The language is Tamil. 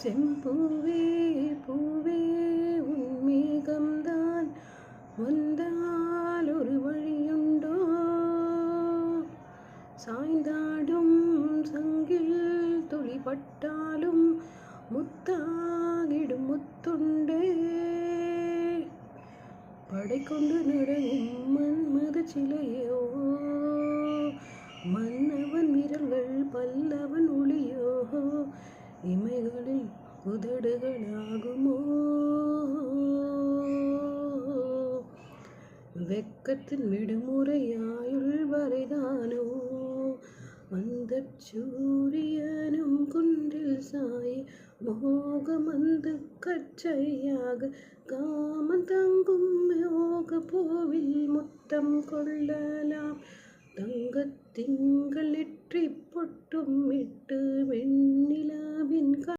செம்பூவே பூவே உன் மேகம்தான் வந்தால் ஒரு வழியுண்டோ, சாய்ந்தாடும் சங்கில் துளிபட்டாலும் முத்தாகிடும் முத்துண்டே. படை கொண்டு நடக்கும் மன்மத சிலையோ, மன்னவன் விரல்கள் பல்லவன் ஒளியோ, இமைகளில் உதடுகளாகுமோ. வெக்கத்தின் விடுமுறையாயுள் வரைதானோ, அந்த சூரியனும் குன்றில் சாய மோகமந்து கச்சையாக காமன் தங்கும் யோக பூவில் முத்தம் கொள்ளலாம். தங்கத்திங்கள் நெற்றி பொட்டும் இட்டு வெண்ணிலாவின்